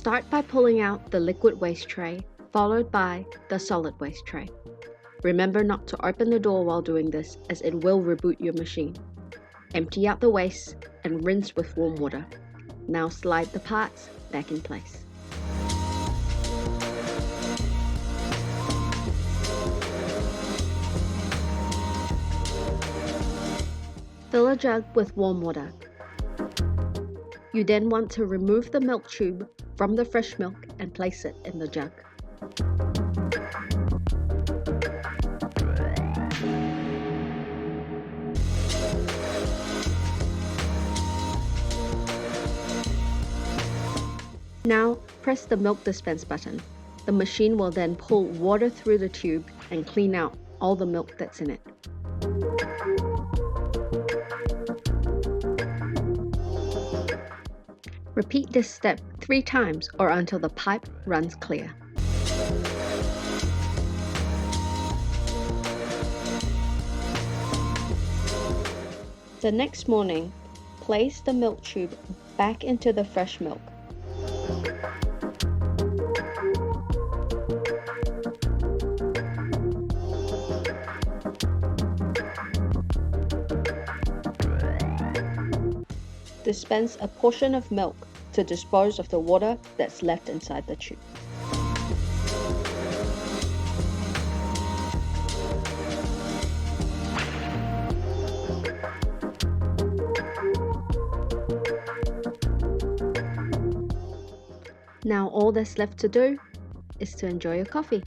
Start by pulling out the liquid waste tray, followed by the solid waste tray. Remember not to open the door while doing this, as it will reboot your machine. Empty out the waste and rinse with warm water. Now slide the parts back in place. Fill a jug with warm water. You then want to remove the milk tube from the fresh milk and place it in the jug. Now press the milk dispense button. The machine will then pull water through the tube and clean out all the milk that's in it. Repeat this step 3 times or until the pipe runs clear. The next morning, place the milk tube back into the fresh milk. Dispense a portion of milk to dispose of the water that's left inside the tube. Now all that's left to do is to enjoy your coffee.